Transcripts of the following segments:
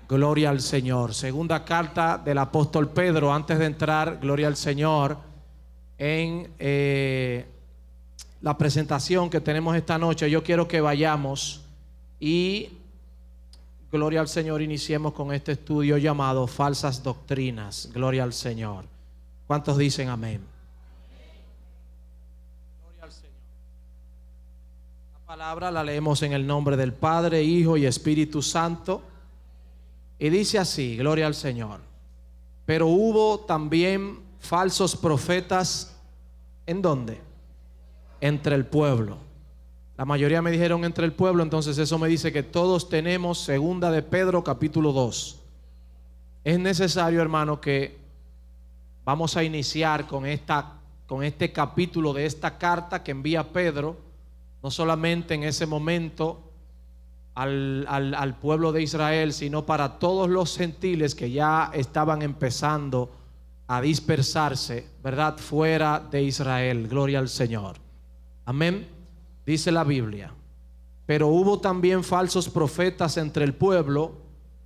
Gloria al Señor. Segunda carta del apóstol Pedro. Antes de entrar, gloria al Señor, en la presentación que tenemos esta noche, yo quiero que vayamos y, gloria al Señor, iniciemos con este estudio llamado Falsas Doctrinas. Gloria al Señor. ¿Cuántos dicen amén? Gloria al Señor. La palabra la leemos en el nombre del Padre, Hijo y Espíritu Santo. Y dice así, gloria al Señor. Pero hubo también falsos profetas, ¿en dónde? Entre el pueblo. La mayoría me dijeron entre el pueblo, entonces eso me dice que todos tenemos segunda de Pedro capítulo 2. Es necesario, hermano, que vamos a iniciar con este capítulo de esta carta que envía Pedro, no solamente en ese momento al pueblo de Israel, sino para todos los gentiles que ya estaban empezando a dispersarse, ¿verdad?, fuera de Israel. Gloria al Señor. Amén. Dice la Biblia: pero hubo también falsos profetas entre el pueblo,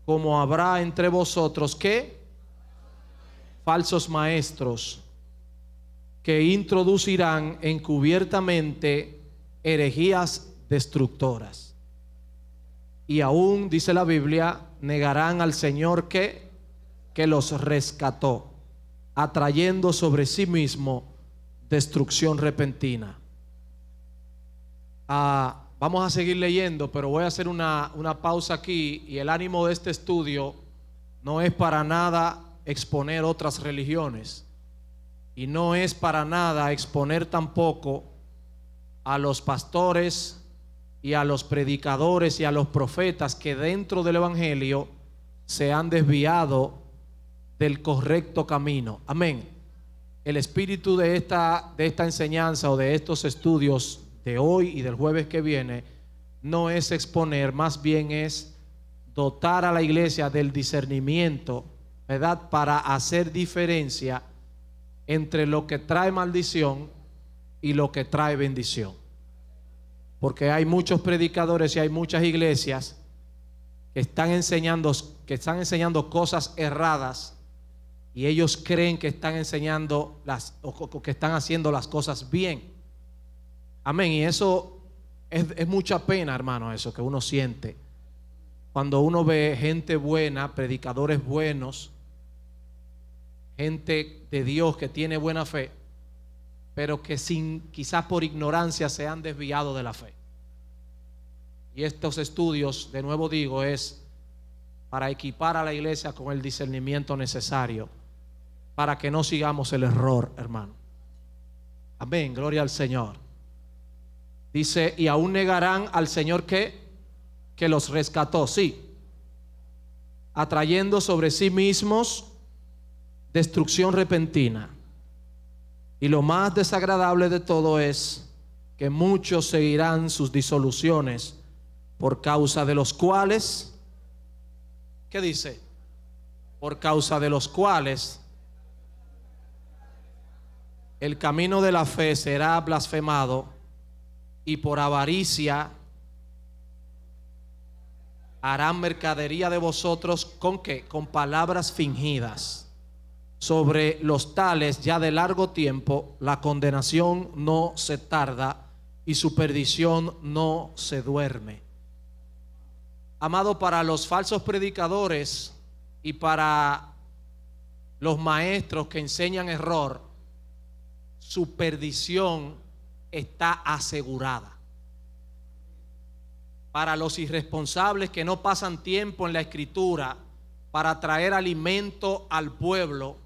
como habrá entre vosotros, ¿qué? Falsos maestros, que introducirán encubiertamente herejías destructoras. Y aún, dice la Biblia, negarán al Señor que los rescató, atrayendo sobre sí mismo destrucción repentina. Vamos a seguir leyendo, pero voy a hacer una pausa aquí. Y el ánimo de este estudio no es para nada exponer otras religiones, y no es para nada exponer tampoco a los pastores y a los predicadores y a los profetas que dentro del evangelio se han desviado del correcto camino. Amén. El espíritu de esta enseñanza o de estos estudios de hoy y del jueves que viene no es exponer, más bien es dotar a la iglesia del discernimiento, ¿verdad?, para hacer diferencia entre lo que trae maldición y lo que trae bendición. Porque hay muchos predicadores y hay muchas iglesias que están enseñando cosas erradas, y ellos creen que están enseñando o que están haciendo las cosas bien. Amén. Y eso es mucha pena, hermano, eso que uno siente cuando uno ve gente buena, predicadores buenos, gente de Dios que tiene buena fe, pero que quizás por ignorancia se han desviado de la fe. Y estos estudios, de nuevo digo, es para equipar a la iglesia con el discernimiento necesario para que no sigamos el error, hermano. Amén, gloria al Señor. Dice: y aún negarán al Señor que los rescató, sí, atrayendo sobre sí mismos destrucción repentina. Y lo más desagradable de todo es que muchos seguirán sus disoluciones, por causa de los cuales, ¿qué dice? Por causa de los cuales el camino de la fe será blasfemado, y por avaricia harán mercadería de vosotros, ¿con qué? Con palabras fingidas. Sobre los tales ya de largo tiempo la condenación no se tarda, y su perdición no se duerme. Amado, para los falsos predicadores y para los maestros que enseñan error, su perdición está asegurada. Para los irresponsables que no pasan tiempo en la escritura para traer alimento al pueblo,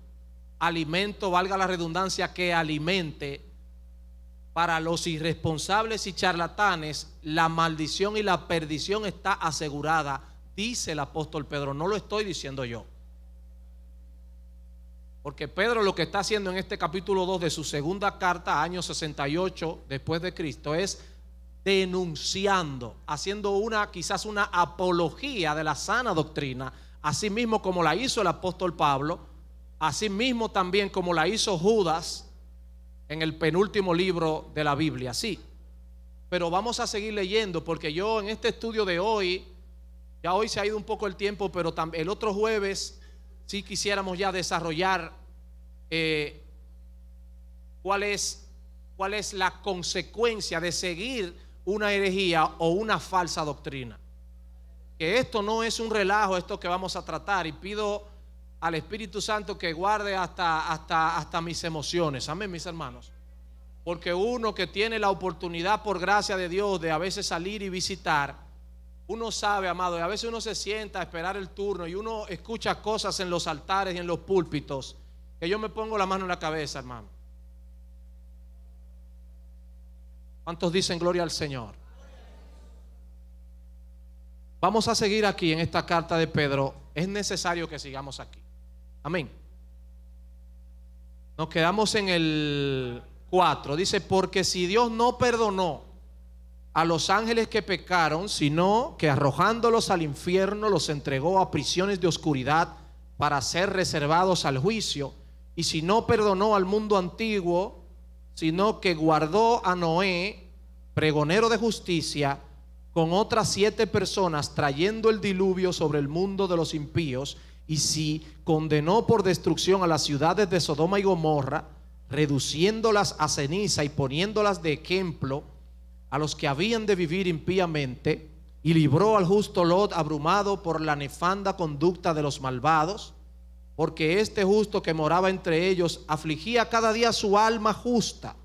alimento, valga la redundancia, que alimente, para los irresponsables y charlatanes, la maldición y la perdición está asegurada, dice el apóstol Pedro. No lo estoy diciendo yo, porque Pedro lo que está haciendo en este capítulo 2 de su segunda carta, año 68 después de Cristo, es denunciando, haciendo quizás una apología de la sana doctrina, así mismo como la hizo el apóstol Pablo, así mismo también como la hizo Judas en el penúltimo libro de la Biblia. Sí, pero vamos a seguir leyendo, porque yo en este estudio de hoy Ya hoy se ha ido un poco el tiempo, pero el otro jueves sí quisiéramos ya desarrollar cuál es la consecuencia de seguir una herejía o una falsa doctrina. Que esto no es un relajo, esto que vamos a tratar, y pido al Espíritu Santo que guarde hasta mis emociones. Amén, mis hermanos. Porque uno que tiene la oportunidad, por gracia de Dios, de a veces salir y visitar, uno sabe, amado, y a veces uno se sienta a esperar el turno y uno escucha cosas en los altares y en los púlpitos que yo me pongo la mano en la cabeza, hermano. ¿Cuántos dicen gloria al Señor? Vamos a seguir aquí en esta carta de Pedro. Es necesario que sigamos aquí. Amén. Nos quedamos en el 4. Dice: porque si Dios no perdonó a los ángeles que pecaron, sino que arrojándolos al infierno los entregó a prisiones de oscuridad para ser reservados al juicio, y si no perdonó al mundo antiguo, sino que guardó a Noé, pregonero de justicia, con otras 7 personas, trayendo el diluvio sobre el mundo de los impíos, y si condenó por destrucción a las ciudades de Sodoma y Gomorra, reduciéndolas a ceniza y poniéndolas de ejemplo a los que habían de vivir impíamente, y libró al justo Lot abrumado por la nefanda conducta de los malvados, porque este justo que moraba entre ellos afligía cada día su alma justa,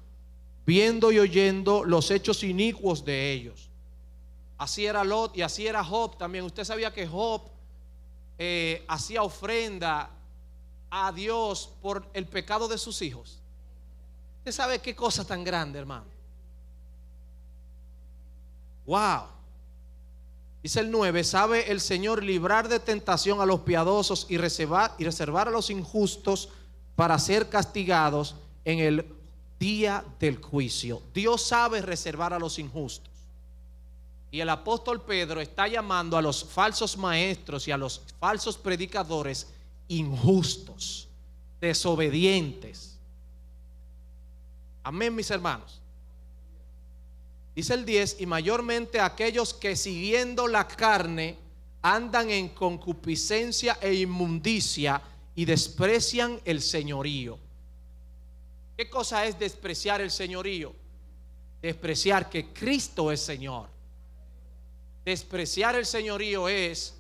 viendo y oyendo los hechos inicuos de ellos. Así era Lot y así era Job también. Usted sabía que Job hacía ofrenda a Dios por el pecado de sus hijos. Usted sabe qué cosa tan grande, hermano. Wow. Dice el 9: sabe el Señor librar de tentación a los piadosos y reservar a los injustos para ser castigados en el día del juicio. Dios sabe reservar a los injustos. Y el apóstol Pedro está llamando a los falsos maestros y a los falsos predicadores injustos, desobedientes. Amén, mis hermanos. Dice el 10: y mayormente aquellos que siguiendo la carne andan en concupiscencia e inmundicia y desprecian el señorío. ¿Qué cosa es despreciar el señorío? Despreciar que Cristo es Señor. Despreciar el señorío es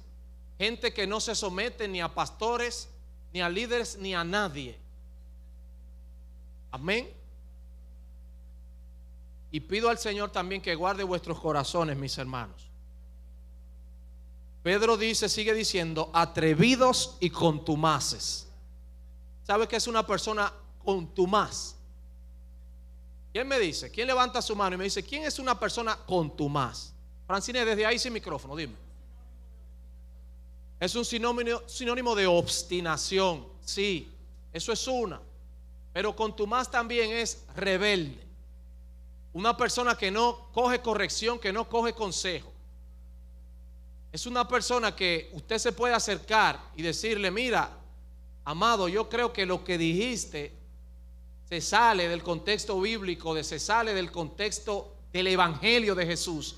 gente que no se somete ni a pastores, ni a líderes, ni a nadie. Amén. Y pido al Señor también que guarde vuestros corazones, mis hermanos. Pedro dice, sigue diciendo, atrevidos y contumaces. ¿Sabe qué es una persona contumaz? ¿Quién me dice? ¿Quién levanta su mano y me dice quién es una persona contumaz? Francine, desde ahí sin micrófono, dime. Es un sinónimo de obstinación. Sí, eso es una. Pero contumaz también es rebelde. Una persona que no coge corrección, que no coge consejo. Es una persona que usted se puede acercar y decirle, mira, amado, yo creo que lo que dijiste se sale del contexto bíblico, se sale del contexto del evangelio de Jesús.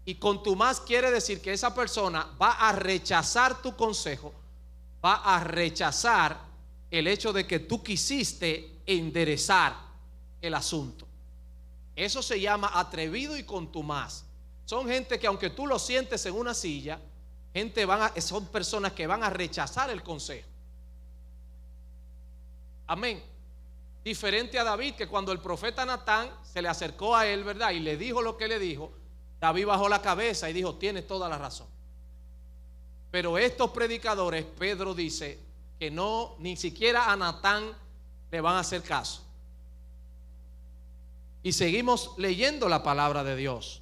Y contumaz quiere decir que esa persona va a rechazar tu consejo, va a rechazar el hecho de que tú quisiste enderezar el asunto. Eso se llama atrevido y contumaz. Son gente que aunque tú lo sientes en una silla, son personas que van a rechazar el consejo. Amén. Diferente a David, que cuando el profeta Natán se le acercó a él, ¿verdad? Y le dijo lo que le dijo, David bajó la cabeza y dijo, tienes toda la razón. Pero estos predicadores, Pedro dice que no, ni siquiera a Natán le van a hacer caso. Y seguimos leyendo la palabra de Dios.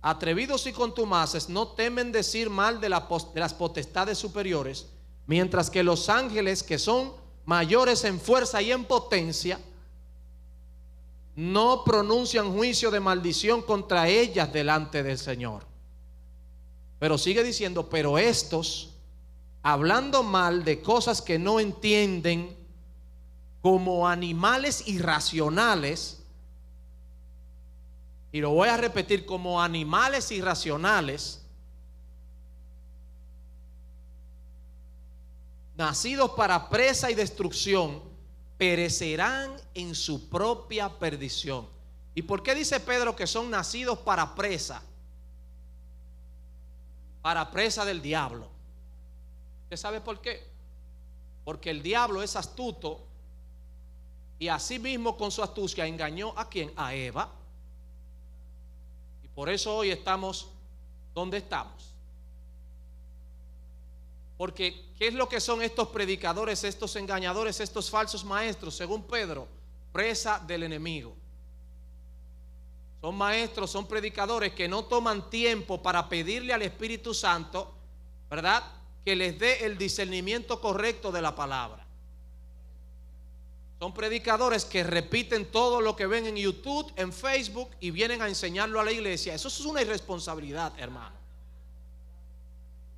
Atrevidos y contumaces no temen decir mal de las potestades superiores, mientras que los ángeles, que son mayores en fuerza y en potencia, no pronuncian juicio de maldición contra ellas delante del Señor. Pero sigue diciendo, pero estos, hablando mal de cosas que no entienden, como animales irracionales, y lo voy a repetir, como animales irracionales, nacidos para presa y destrucción, perecerán en su propia perdición. ¿Y por qué dice Pedro que son nacidos para presa? Para presa del diablo. ¿Usted sabe por qué? Porque el diablo es astuto y así mismo con su astucia engañó ¿a quién? A Eva. Y por eso hoy estamos donde estamos. Porque ¿qué es lo que son estos predicadores, estos engañadores, estos falsos maestros? Según Pedro, presa del enemigo. Son maestros, son predicadores que no toman tiempo para pedirle al Espíritu Santo, ¿verdad?, que les dé el discernimiento correcto de la palabra. Son predicadores que repiten todo lo que ven en YouTube, en Facebook, y vienen a enseñarlo a la iglesia. Eso es una irresponsabilidad, hermano.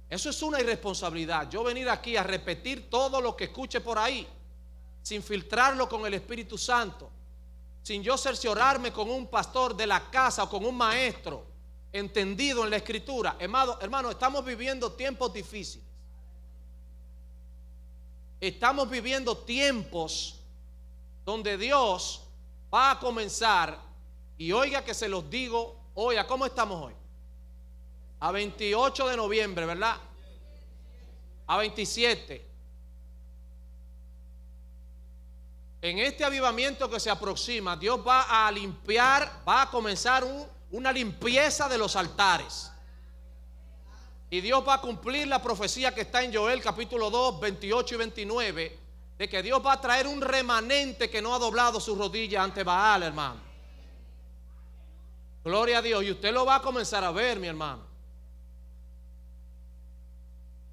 Eso es una irresponsabilidad. Yo venir aquí a repetir todo lo que escuche por ahí, sin filtrarlo con el Espíritu Santo, sin yo cerciorarme con un pastor de la casa o con un maestro entendido en la Escritura. Hermano, estamos viviendo tiempos difíciles. Estamos viviendo tiempos donde Dios va a comenzar, y oiga que se los digo hoy. ¿A cómo estamos hoy? A 28 de noviembre, ¿verdad? A 27. En este avivamiento que se aproxima, Dios va a limpiar, va a comenzar una limpieza de los altares. Y Dios va a cumplir la profecía que está en Joel capítulo 2, 28 y 29, de que Dios va a traer un remanente que no ha doblado sus rodillas ante Baal, hermano. Gloria a Dios. Y usted lo va a comenzar a ver, mi hermano.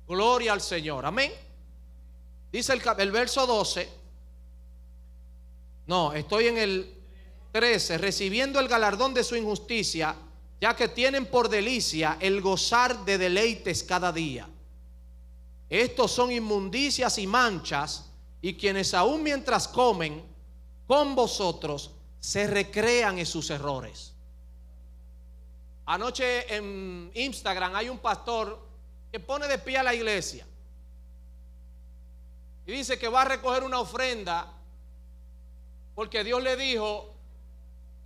Gloria al Señor. Amén. Dice el verso 12. No, estoy en el 13. Recibiendo el galardón de su injusticia, ya que tienen por delicia el gozar de deleites cada día. Estos son inmundicias y manchas, y quienes aún mientras comen con vosotros se recrean en sus errores. Anoche en Instagram hay un pastor que pone de pie a la iglesia y dice que va a recoger una ofrenda porque Dios le dijo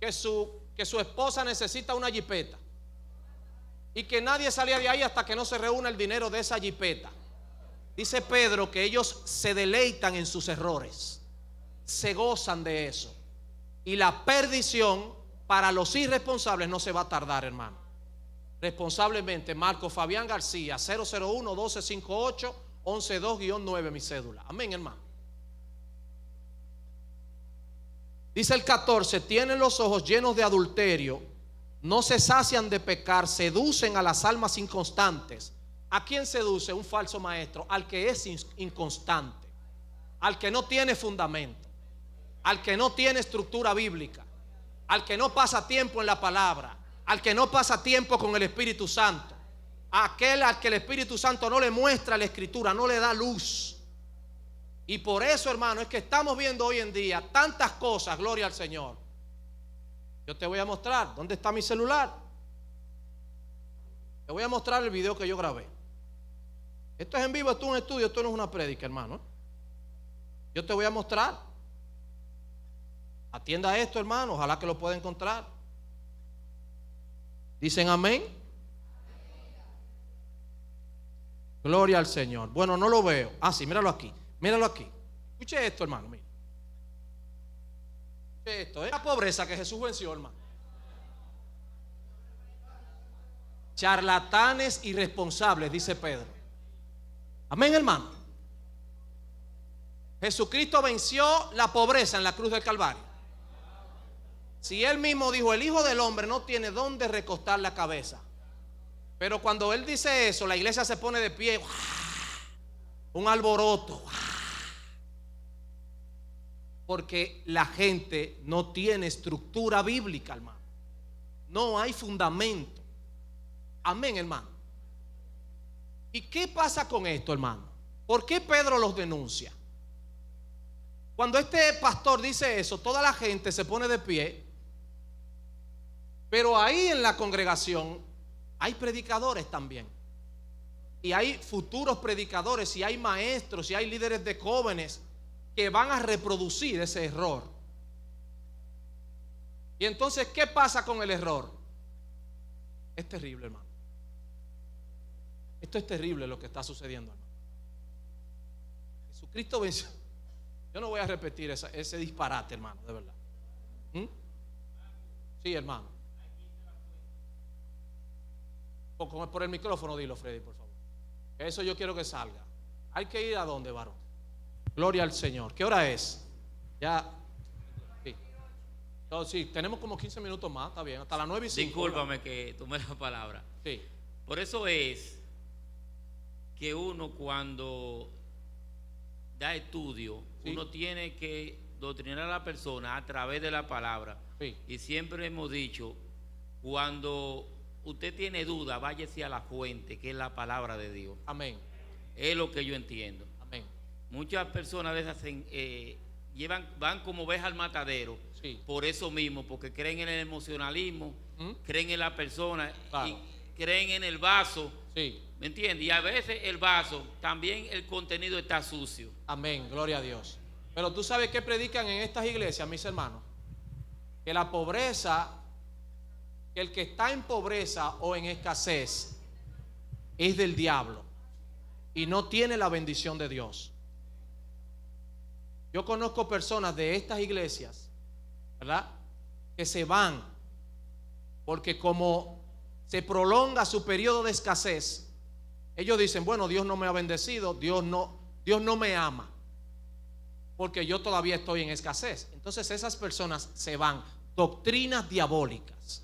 que su esposa necesita una jipeta y que nadie salía de ahí hasta que no se reúna el dinero de esa jipeta. Dice Pedro que ellos se deleitan en sus errores, se gozan de eso, y la perdición para los irresponsables no se va a tardar, hermano. Responsablemente, Marco Fabián García, 001-1258-112-9, mi cédula. Amén, hermano. Dice el 14: tienen los ojos llenos de adulterio, no se sacian de pecar, seducen a las almas inconstantes. ¿A quién seduce? Un falso maestro. Al que es inconstante, al que no tiene fundamento, al que no tiene estructura bíblica, al que no pasa tiempo en la palabra, al que no pasa tiempo con el Espíritu Santo, aquel al que el Espíritu Santo no le muestra la Escritura, no le da luz. Y por eso, hermano, es que estamos viendo hoy en día tantas cosas. Gloria al Señor. Yo te voy a mostrar dónde está mi celular. Te voy a mostrar el video que yo grabé. Esto es en vivo, esto es un estudio, esto no es una prédica, hermano. Yo te voy a mostrar. Atienda esto, hermano, ojalá que lo pueda encontrar. ¿Dicen amén? Gloria al Señor. Bueno, no lo veo. Ah, sí, míralo aquí. Míralo aquí. Escuche esto, hermano. Mira. Escuche esto. Es la pobreza que Jesús venció, hermano. Charlatanes irresponsables, dice Pedro. Amén, hermano. Jesucristo venció la pobreza en la cruz del Calvario. Si él mismo dijo, el Hijo del Hombre no tiene dónde recostar la cabeza. Pero cuando él dice eso, la iglesia se pone de pie. Un alboroto. Porque la gente no tiene estructura bíblica, hermano. No hay fundamento. Amén, hermano. ¿Y qué pasa con esto, hermano? ¿Por qué Pedro los denuncia? Cuando este pastor dice eso, toda la gente se pone de pie. Pero ahí en la congregación hay predicadores también. Y hay futuros predicadores, y hay maestros, y hay líderes de jóvenes que van a reproducir ese error. Y entonces, ¿qué pasa con el error? Es terrible, hermano. Esto es terrible lo que está sucediendo, hermano. Jesucristo venció. Yo no voy a repetir ese disparate, hermano, de verdad. Sí, hermano. Por el micrófono dilo, Freddy, por favor. Eso yo quiero que salga. Hay que ir a dónde, varón. Gloria al Señor. ¿Qué hora es? Ya. Sí. Entonces, sí, tenemos como 15 minutos más, está bien, hasta las 9:05. Discúlpame que tomé la palabra. Sí. Por eso es que uno cuando da estudio, sí, uno tiene que doctrinar a la persona a través de la palabra. Sí. Y siempre hemos dicho, cuando usted tiene duda, váyase a la fuente, que es la palabra de Dios. Amén. Es lo que yo entiendo. Amén. Muchas personas de esas van como ovejas al matadero. Sí. Por eso mismo, porque creen en el emocionalismo, creen en la persona, claro, y creen en el vaso. Sí. ¿Me entiendes? Y a veces el vaso, también el contenido está sucio. Amén, gloria a Dios. Pero tú sabes qué predican en estas iglesias, mis hermanos, que la pobreza, que el que está en pobreza o en escasez es del diablo y no tiene la bendición de Dios. Yo conozco personas de estas iglesias, ¿verdad?, que se van porque como se prolonga su periodo de escasez, ellos dicen, bueno, Dios no me ha bendecido, Dios no me ama, porque yo todavía estoy en escasez. Entonces esas personas se van. Doctrinas diabólicas.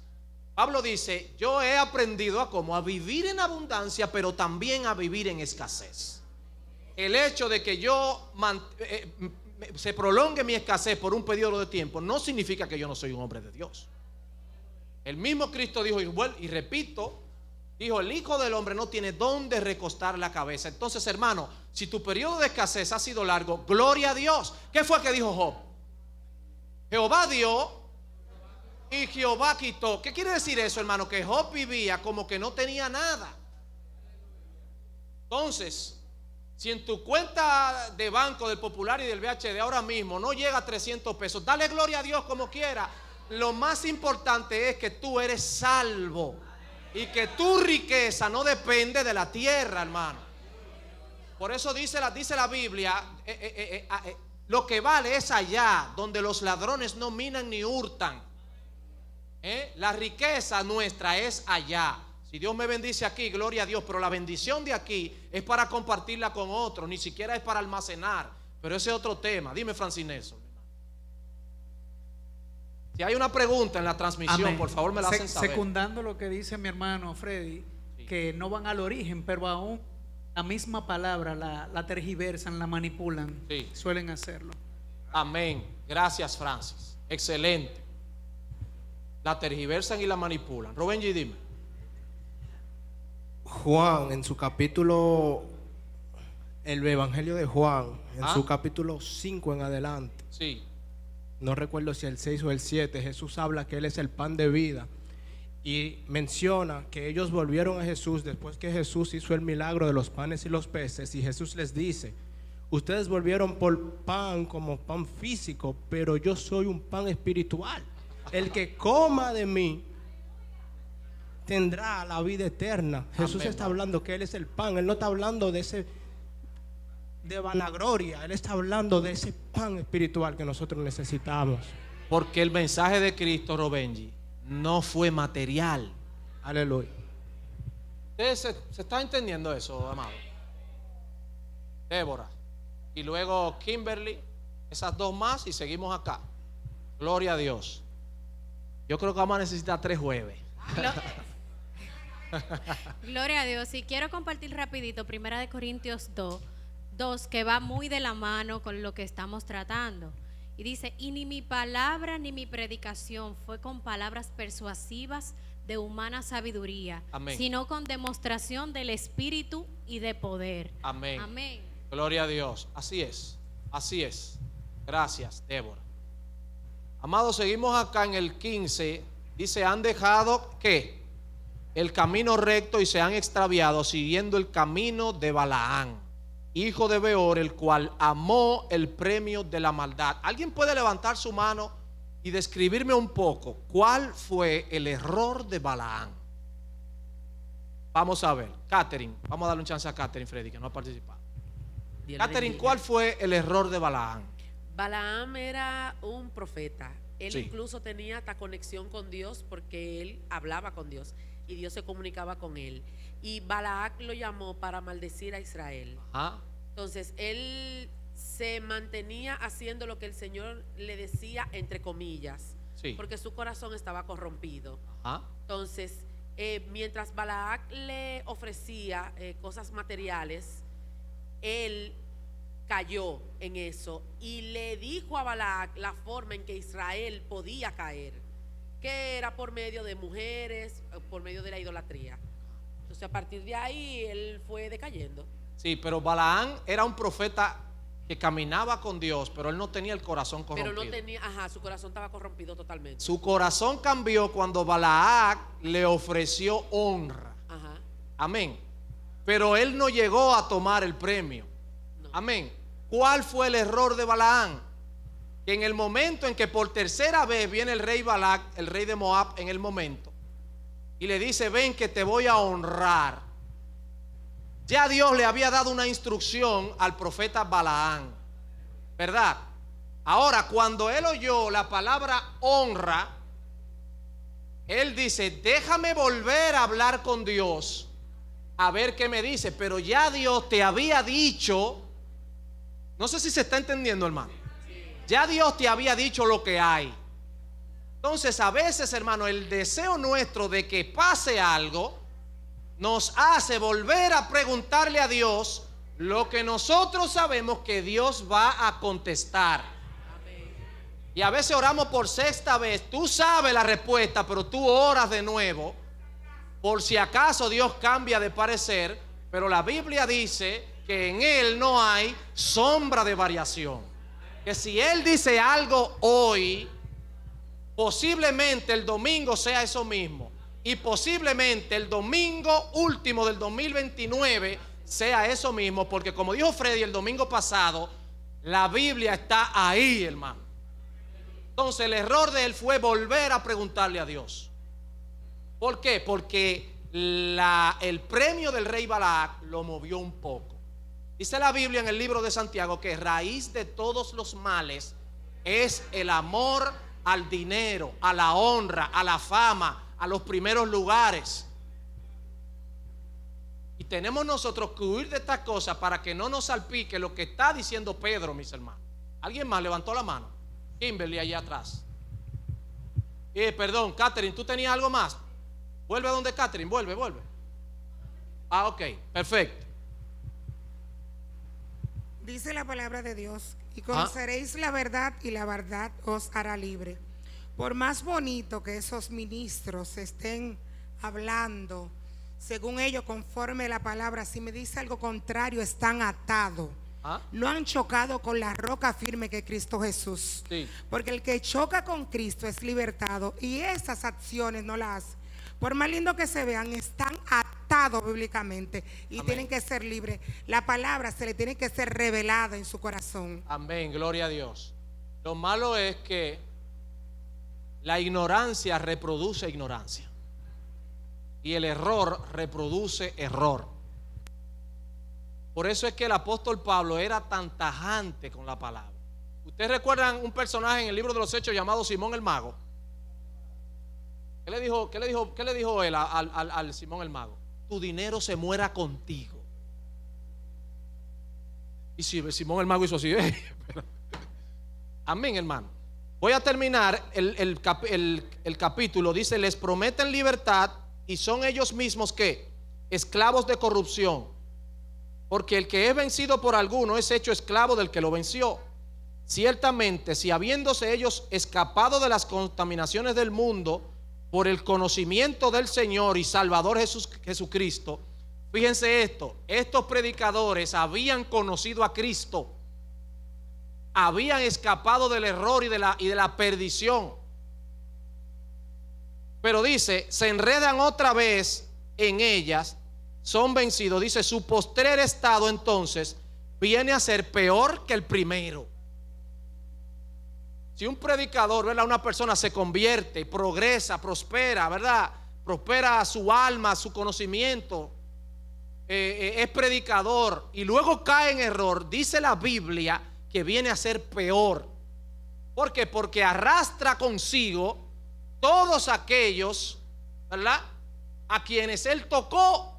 Pablo dice, yo he aprendido a vivir en abundancia, pero también a vivir en escasez. El hecho de que yo se prolongue mi escasez por un periodo de tiempo no significa que yo no soy un hombre de Dios. El mismo Cristo dijo, y repito, dijo, el Hijo del Hombre no tiene dónde recostar la cabeza. Entonces, hermano, si tu periodo de escasez ha sido largo, gloria a Dios. ¿Qué fue que dijo Job? Jehová dio y Jehová quitó. ¿Qué quiere decir eso, hermano? Que Job vivía como que no tenía nada. Entonces, si en tu cuenta de banco del Popular y del VHD ahora mismo no llega a 300 pesos, dale gloria a Dios como quiera. Lo más importante es que tú eres salvo y que tu riqueza no depende de la tierra, hermano. Por eso dice la Biblia, lo que vale es allá, donde los ladrones no minan ni hurtan. La riqueza nuestra es allá. Si Dios me bendice aquí, gloria a Dios, pero la bendición de aquí es para compartirla con otros, ni siquiera es para almacenar. Pero ese es otro tema. Dime, Francis Nelson. Si hay una pregunta en la transmisión, amén, por favor me la hacen saber. Secundando lo que dice mi hermano Freddy, sí, que no van al origen, pero aún la misma palabra la tergiversan, la manipulan, sí, suelen hacerlo. Amén. Gracias, Francis. Excelente. La tergiversan y la manipulan. Rubén G, dime. Juan, en su capítulo, el Evangelio de Juan, en su capítulo 5 en adelante. Sí. No recuerdo si el 6 o el 7, Jesús habla que Él es el pan de vida y menciona que ellos volvieron a Jesús después que Jesús hizo el milagro de los panes y los peces, y Jesús les dice, ustedes volvieron por pan como pan físico, pero yo soy un pan espiritual. El que coma de mí tendrá la vida eterna. Jesús está hablando que Él es el pan. Él no está hablando de vanagloria. Él está hablando de ese pan espiritual que nosotros necesitamos. Porque el mensaje de Cristo, Robenji, no fue material. Aleluya. ¿Ustedes se está entendiendo eso, amado? Débora y luego Kimberly, esas dos más, y seguimos acá. Gloria a Dios. Yo creo que vamos a necesitar 3 jueves. Gloria a Dios. Y quiero compartir rapidito 1 Corintios 2, que va muy de la mano con lo que estamos tratando. Y dice, y ni mi palabra ni mi predicación fue con palabras persuasivas de humana sabiduría, amén, sino con demostración del Espíritu y de poder. Amén. Amén. Gloria a Dios. Así es. Así es. Gracias, Débora. Amados, seguimos acá en el 15. Dice, han dejado ¿qué? el camino recto y se han extraviado siguiendo el camino de Balaán, hijo de Beor, el cual amó el premio de la maldad. ¿Alguien puede levantar su mano y describirme un poco cuál fue el error de Balaán? Vamos a ver, Catherine, vamos a darle un chance a Catherine, Freddy, que no ha participado. Catherine, ¿cuál fue el error de Balaán? Balaam era un profeta. Él Sí. incluso tenía hasta conexión con Dios porque él hablaba con Dios y Dios se comunicaba con él. Y Balac lo llamó para maldecir a Israel. Ajá. Entonces él se mantenía haciendo lo que el Señor le decía, entre comillas, Sí. porque su corazón estaba corrompido. Ajá. Entonces, mientras Balac le ofrecía cosas materiales, él cayó en eso y le dijo a Balac la forma en que Israel podía caer, que era por medio de mujeres, por medio de la idolatría. Entonces, a partir de ahí él fue decayendo. Sí, pero Balaán era un profeta que caminaba con Dios, pero él no tenía el corazón corrompido. Pero no tenía, su corazón estaba corrompido totalmente. Su corazón cambió cuando Balac le ofreció honra. Ajá. Amén. Pero él no llegó a tomar el premio. No. Amén. ¿Cuál fue el error de Balaán? Que en el momento en que por tercera vez viene el rey Balac, el rey de Moab, en el momento, y le dice: ven que te voy a honrar. Ya Dios le había dado una instrucción al profeta Balaán, ¿verdad? Ahora, cuando él oyó la palabra honra, él dice: déjame volver a hablar con Dios, a ver qué me dice. Pero ya Dios te había dicho, no sé si se está entendiendo, hermano. Ya Dios te había dicho lo que hay. Entonces, a veces, hermano, el deseo nuestro de que pase algo nos hace volver a preguntarle a Dios lo que nosotros sabemos que Dios va a contestar. Y a veces oramos por sexta vez. Tú sabes la respuesta, pero tú oras de nuevo por si acaso Dios cambia de parecer. Pero la Biblia dice que en Él no hay sombra de variación. Que si Él dice algo hoy, posiblemente el domingo sea eso mismo. Y posiblemente el domingo último del 2029 sea eso mismo. Porque como dijo Freddy el domingo pasado, la Biblia está ahí, hermano. Entonces el error de él fue volver a preguntarle a Dios. ¿Por qué? Porque el premio del rey Balac lo movió un poco. Dice la Biblia en el libro de Santiago que raíz de todos los males es el amor al dinero, a la honra, a la fama, a los primeros lugares. Y tenemos nosotros que huir de estas cosas para que no nos salpique lo que está diciendo Pedro, mis hermanos. ¿Alguien más levantó la mano? Kimberly allá atrás. Perdón, Catherine, ¿tú tenías algo más? Vuelve a donde Catherine, vuelve. Ah, ok, perfecto. Dice la palabra de Dios: y conoceréis la verdad, y la verdad os hará libre. Por más bonito que esos ministros estén hablando, según ellos, conforme la palabra, si me dice algo contrario, están atados. No han chocado con la roca firme que es Cristo Jesús. Sí. Porque el que choca con Cristo es libertado. Y esas acciones no las, por más lindo que se vean, están atados bíblicamente y amén, tienen que ser libres. La palabra se le tiene que ser revelada en su corazón. Amén, gloria a Dios. Lo malo es que la ignorancia reproduce ignorancia y el error reproduce error. Por eso es que el apóstol Pablo era tan tajante con la palabra. ¿Ustedes recuerdan un personaje en el libro de los Hechos llamado Simón el Mago? ¿Qué le dijo él al Simón el Mago? Tu dinero se muera contigo. Y si Simón el Mago hizo así, amén, hermano. Voy a terminar el capítulo. Dice: les prometen libertad y son ellos mismos ¿qué? Esclavos de corrupción. Porque el que es vencido por alguno es hecho esclavo del que lo venció. Ciertamente, si habiéndose ellos escapado de las contaminaciones del mundo por el conocimiento del Señor y Salvador Jesucristo, fíjense esto, estos predicadores habían conocido a Cristo, habían escapado del error y de la perdición. Pero dice, se enredan otra vez en ellas, son vencidos. Dice, su postrer estado entonces viene a ser peor que el primero. Si un predicador, ¿verdad?, una persona se convierte, progresa, prospera, ¿verdad?, prospera su alma, su conocimiento, es predicador y luego cae en error, dice la Biblia que viene a ser peor. ¿Por qué? Porque arrastra consigo todos aquellos, ¿verdad?, a quienes él tocó.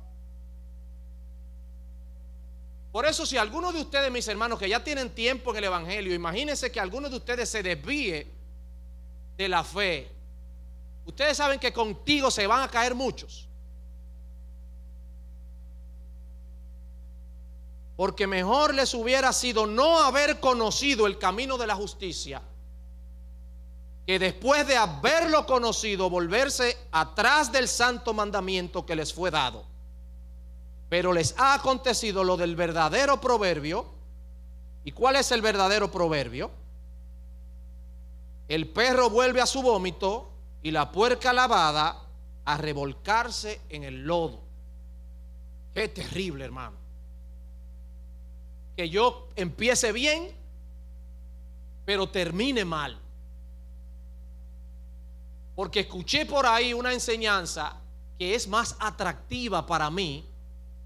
Por eso, si alguno de ustedes, mis hermanos, que ya tienen tiempo en el evangelio, imagínense que alguno de ustedes se desvíe de la fe. Ustedes saben que contigo se van a caer muchos. Porque mejor les hubiera sido no haber conocido el camino de la justicia, que después de haberlo conocido volverse atrás del santo mandamiento que les fue dado. Pero les ha acontecido lo del verdadero proverbio. ¿Y cuál es el verdadero proverbio? El perro vuelve a su vómito y la puerca lavada a revolcarse en el lodo. Qué terrible, hermano. Que yo empiece bien, pero termine mal. Porque escuché por ahí una enseñanza que es más atractiva para mí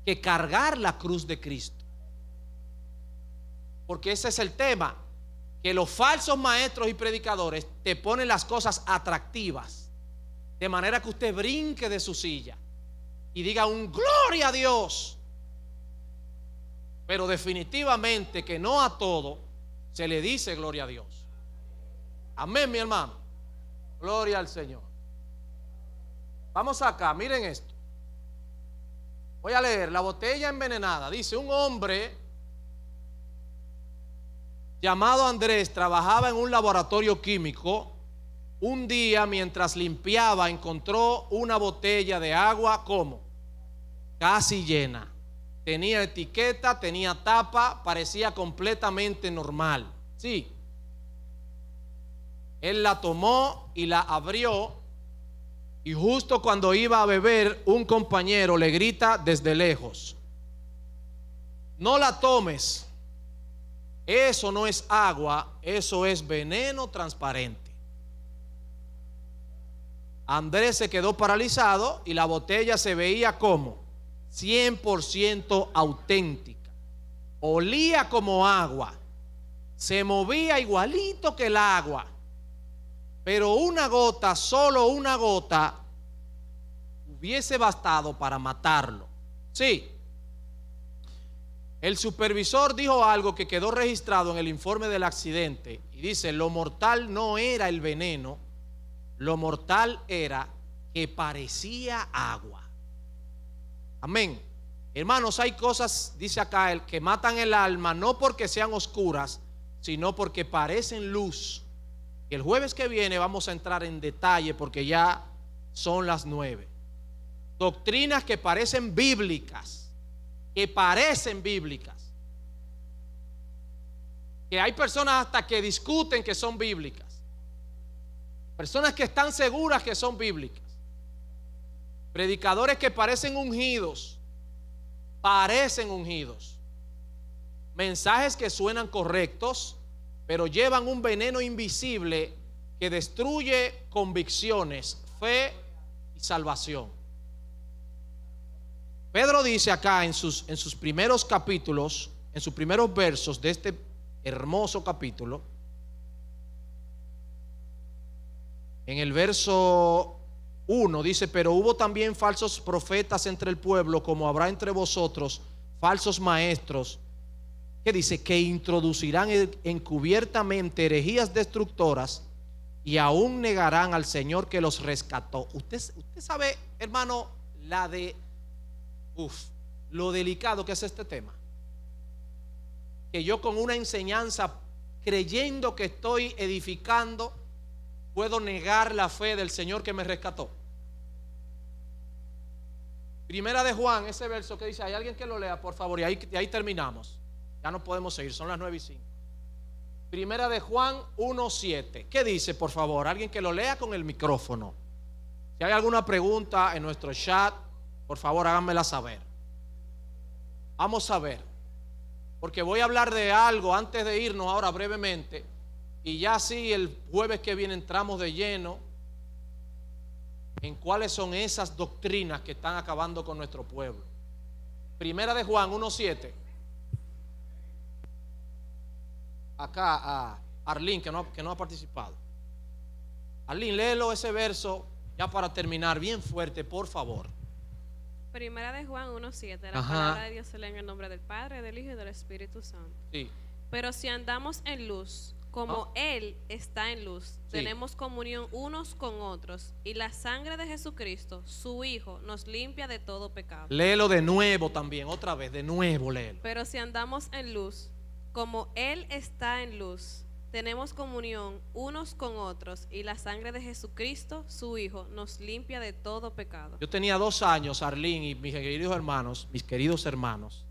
que cargar la cruz de Cristo. Porque ese es el tema, que los falsos maestros y predicadores te ponen las cosas atractivas, de manera que usted brinque de su silla y diga un gloria a Dios. Pero definitivamente que no a todo se le dice gloria a Dios. Amén, mi hermano. Gloria al Señor. Vamos acá, miren esto. Voy a leer la botella envenenada. Dice, un hombre llamado Andrés trabajaba en un laboratorio químico. Un día, mientras limpiaba, encontró una botella de agua, ¿cómo? Casi llena. Tenía etiqueta, tenía tapa, parecía completamente normal. Sí. Él la tomó y la abrió, y justo cuando iba a beber, un compañero le grita desde lejos: no la tomes, eso no es agua, eso es veneno transparente. Andrés se quedó paralizado y la botella se veía como 100% auténtica, olía como agua, se movía igualito que el agua, pero una gota, solo una gota, hubiese bastado para matarlo. Sí. El supervisor dijo algo que quedó registrado en el informe del accidente y dice: lo mortal no era el veneno, lo mortal era que parecía agua. Amén. Hermanos, hay cosas, dice acá, que matan el alma no porque sean oscuras, sino porque parecen luz. Y el jueves que viene vamos a entrar en detalle porque ya son las 9. Doctrinas que parecen bíblicas, que hay personas hasta que discuten que son bíblicas, personas que están seguras que son bíblicas, predicadores que parecen ungidos, mensajes que suenan correctos, pero llevan un veneno invisible que destruye convicciones, fe y salvación. Pedro dice acá en sus primeros capítulos, en sus primeros versos de este hermoso capítulo, en el verso 1 dice: pero hubo también falsos profetas entre el pueblo, como habrá entre vosotros falsos maestros, que dice que introducirán encubiertamente herejías destructoras y aún negarán al Señor que los rescató. Usted sabe, hermano, lo delicado que es este tema. Que yo con una enseñanza, creyendo que estoy edificando, puedo negar la fe del Señor que me rescató. Primera de Juan, ese verso que dice, hay alguien que lo lea, por favor, y ahí terminamos. Ya no podemos seguir, son las 9:05. Primera de Juan 1:7. ¿Qué dice, por favor? Alguien que lo lea con el micrófono. Si hay alguna pregunta en nuestro chat, por favor háganmela saber. Vamos a ver, porque voy a hablar de algo antes de irnos ahora brevemente, y ya sí el jueves que viene entramos de lleno en cuáles son esas doctrinas que están acabando con nuestro pueblo. Primera de Juan 1:7. Acá a Arlene, que no ha participado. Arlene, léelo ese verso ya para terminar, bien fuerte, por favor. Primera de Juan 1:7. La palabra de Dios se lee en el nombre del Padre, del Hijo y del Espíritu Santo. Sí. Pero si andamos en luz, como Él está en luz, tenemos comunión unos con otros, y la sangre de Jesucristo, su Hijo, nos limpia de todo pecado. Léelo de nuevo también, otra vez, de nuevo léelo. Pero si andamos en luz, como Él está en luz, tenemos comunión unos con otros, y la sangre de Jesucristo, su Hijo, nos limpia de todo pecado. Yo tenía 2 años, Arlene y mis queridos hermanos,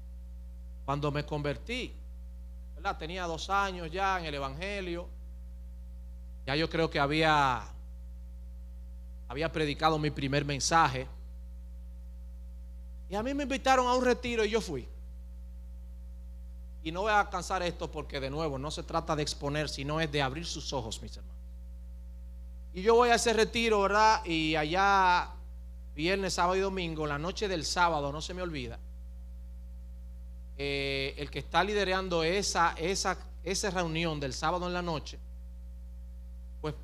cuando me convertí, ¿verdad? Tenía 2 años ya en el Evangelio. Ya yo creo que había predicado mi primer mensaje. Y a mí me invitaron a un retiro y yo fui. Y no voy a alcanzar esto porque, de nuevo, no se trata de exponer, sino es de abrir sus ojos, mis hermanos. Y yo voy a ese retiro, ¿verdad? Y allá, viernes, sábado y domingo, la noche del sábado, no se me olvida, el que está liderando esa reunión del sábado en la noche, pues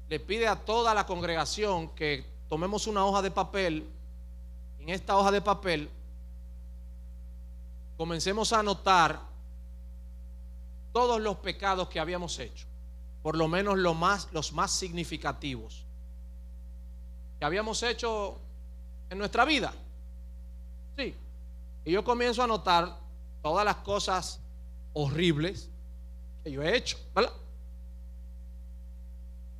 le pide a toda la congregación que tomemos una hoja de papel. En esta hoja de papel comencemos a anotar todos los pecados que habíamos hecho, por lo menos los más significativos que habíamos hecho en nuestra vida. Sí. Y yo comienzo a anotar todas las cosas horribles que yo he hecho, ¿verdad?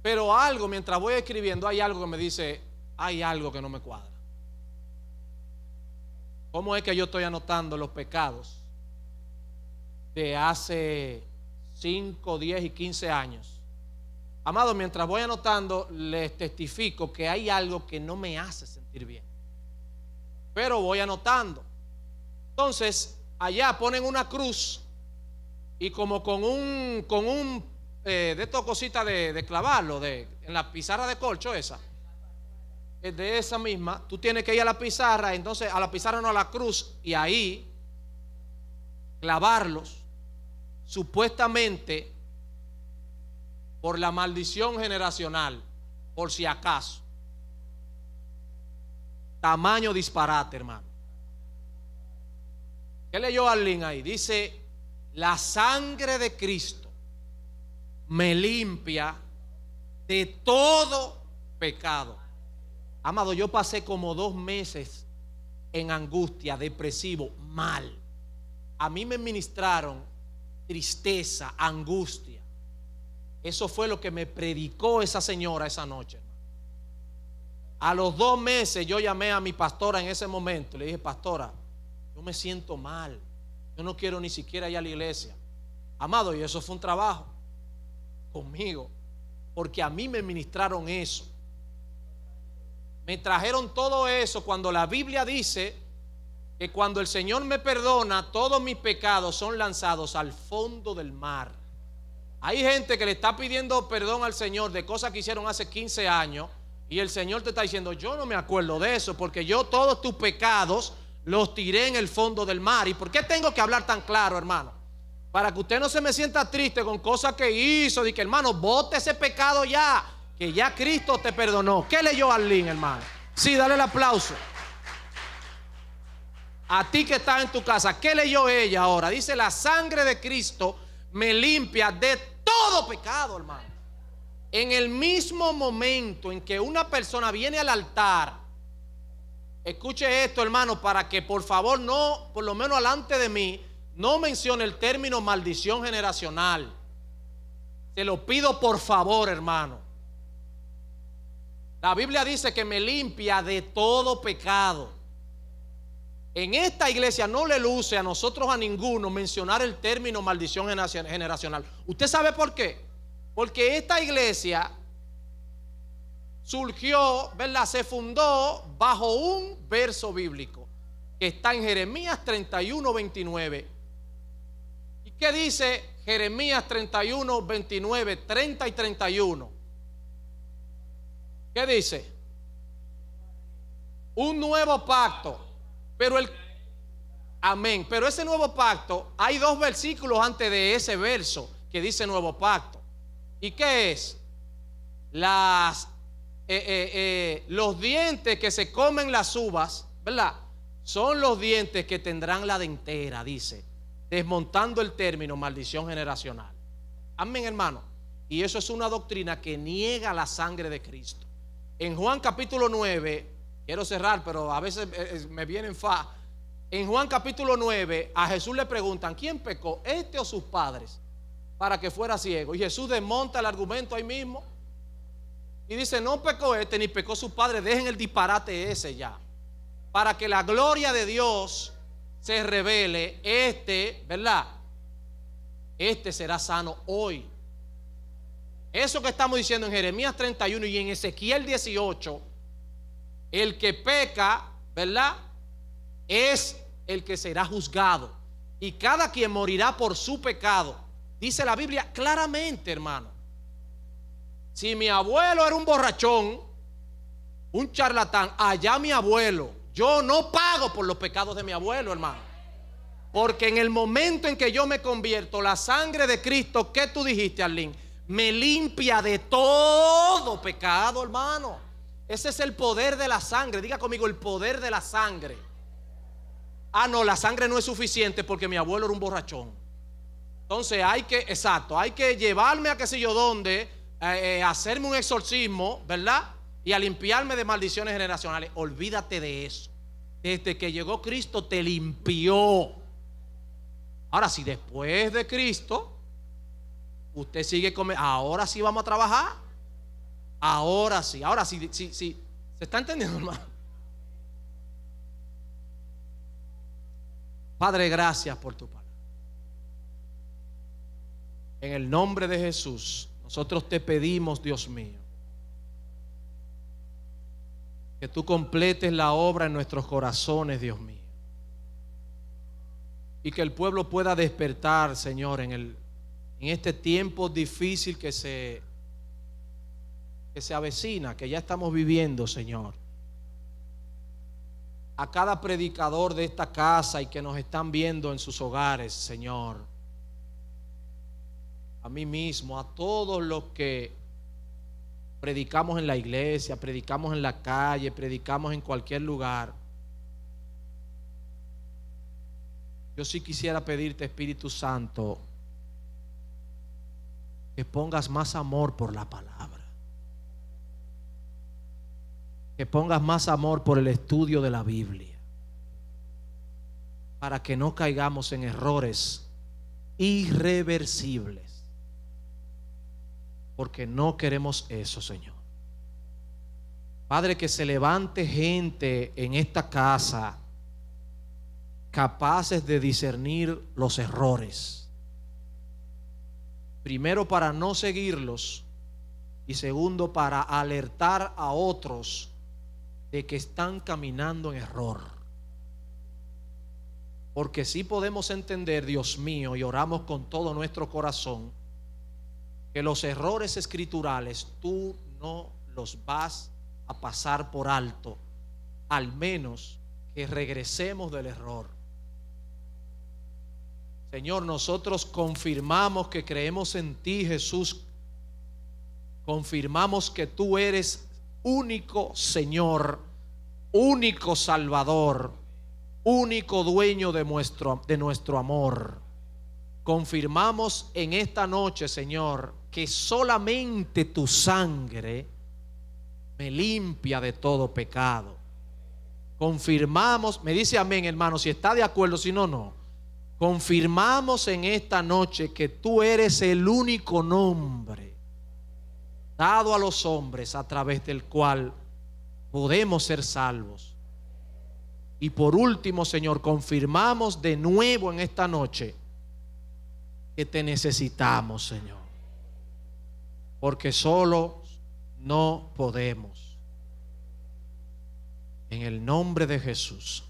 Pero algo, mientras voy escribiendo, hay algo que me dice, hay algo que no me cuadra. ¿Cómo es que yo estoy anotando los pecados de hace 5, 10 y 15 años? Amado, mientras voy anotando, les testifico que hay algo que no me hace sentir bien. Pero voy anotando. Entonces, allá ponen una cruz y como con un de estas cositas de clavarlo, en la pizarra de corcho esa. De esa misma, tú tienes que ir a la pizarra, entonces a la pizarra no, a la cruz, y ahí clavarlos, supuestamente por la maldición generacional, por si acaso. Tamaño disparate, hermano. ¿Qué leyó Arlene ahí? Dice, la sangre de Cristo me limpia de todo pecado. Amado, yo pasé como 2 meses en angustia, depresivo, mal. A mí me ministraron tristeza, angustia. Eso fue lo que me predicó esa señora esa noche. A los 2 meses yo llamé a mi pastora en ese momento. Le dije, pastora, yo me siento mal. Yo no quiero ni siquiera ir a la iglesia. Amado, y eso fue un trabajo conmigo, porque a mí me ministraron eso. Me trajeron todo eso cuando la Biblia dice que cuando el Señor me perdona, todos mis pecados son lanzados al fondo del mar. Hay gente que le está pidiendo perdón al Señor de cosas que hicieron hace 15 años y el Señor te está diciendo, yo no me acuerdo de eso porque yo todos tus pecados los tiré en el fondo del mar. ¿Y por qué tengo que hablar tan claro, hermano? Para que usted no se me sienta triste con cosas que hizo, y que, hermano, bote ese pecado ya, que ya Cristo te perdonó. ¿Qué leyó Arlene, hermano? Sí, dale el aplauso. A ti que estás en tu casa, ¿qué leyó ella ahora? Dice, la sangre de Cristo me limpia de todo pecado, hermano. En el mismo momento en que una persona viene al altar, escuche esto, hermano, para que por favor no, por lo menos delante de mí, no mencione el término maldición generacional. Se lo pido por favor, hermano. La Biblia dice que me limpia de todo pecado. En esta iglesia no le luce a nosotros a ninguno mencionar el término maldición generacional. ¿Usted sabe por qué? Porque esta iglesia surgió, ¿verdad? Se fundó bajo un verso bíblico que está en Jeremías 31, 29. ¿Y qué dice Jeremías 31, 29, 30 y 31? ¿Qué dice? Un nuevo pacto. Pero amén. Pero ese nuevo pacto, hay 2 versículos antes de ese verso que dice nuevo pacto. ¿Y qué es? Los dientes que se comen las uvas, ¿verdad? Son los dientes que tendrán la dentera, dice, desmontando el término maldición generacional. Amén, hermano. Y eso es una doctrina que niega la sangre de Cristo. En Juan capítulo 9, quiero cerrar, pero a veces me vienen En Juan capítulo 9, a Jesús le preguntan, ¿quién pecó, este o sus padres, para que fuera ciego? Y Jesús desmonta el argumento ahí mismo y dice, no pecó este ni pecó su padre, dejen el disparate ese ya, para que la gloria de Dios se revele. ¿Verdad? Este será sano hoy. Eso que estamos diciendo en Jeremías 31 y en Ezequiel 18, el que peca, ¿verdad?, es el que será juzgado, y cada quien morirá por su pecado. Dice la Biblia claramente, hermano. Si mi abuelo era un borrachón, un charlatán, allá mi abuelo, yo no pago por los pecados de mi abuelo, hermano. Porque en el momento en que yo me convierto, la sangre de Cristo, ¿qué tú dijiste, Arlene? Me limpia de todo pecado, hermano. Ese es el poder de la sangre. Diga conmigo, el poder de la sangre. Ah, no, la sangre no es suficiente porque mi abuelo era un borrachón. Entonces hay que llevarme a qué sé yo dónde, hacerme un exorcismo, ¿verdad? Y a limpiarme de maldiciones generacionales. Olvídate de eso. Desde que llegó Cristo te limpió. Ahora, si después de Cristo usted sigue comiendo, ahora sí vamos a trabajar. Ahora sí. ¿Se está entendiendo, hermano? Padre, gracias por tu palabra. En el nombre de Jesús, nosotros te pedimos, Dios mío, que tú completes la obra en nuestros corazones, Dios mío. Y que el pueblo pueda despertar, Señor, en este tiempo difícil que se avecina, que ya estamos viviendo, Señor. A cada predicador de esta casa y que nos están viendo en sus hogares, Señor. A mí mismo, a todos los que predicamos en la iglesia, predicamos en la calle, predicamos en cualquier lugar. Yo sí quisiera pedirte, Espíritu Santo, que pongas más amor por la palabra. Que pongas más amor por el estudio de la Biblia, para que no caigamos en errores irreversibles, porque no queremos eso, Señor. Padre, que se levante gente en esta casa capaces de discernir los errores, primero para no seguirlos y segundo para alertar a otros de que están caminando en error. Porque sí podemos entender, Dios mío, y oramos con todo nuestro corazón, que los errores escriturales tú no los vas a pasar por alto, al menos que regresemos del error. Señor, nosotros confirmamos que creemos en ti, Jesús. Confirmamos que tú eres único Señor, único Salvador, único dueño de nuestro amor. Confirmamos en esta noche, Señor, que solamente tu sangre me limpia de todo pecado. Confirmamos, me dice amén, hermano, si está de acuerdo, si no, no. Confirmamos en esta noche que tú eres el único nombre dado a los hombres a través del cual podemos ser salvos. Y por último, Señor, confirmamos de nuevo en esta noche que te necesitamos, Señor, porque solo no podemos. En el nombre de Jesús.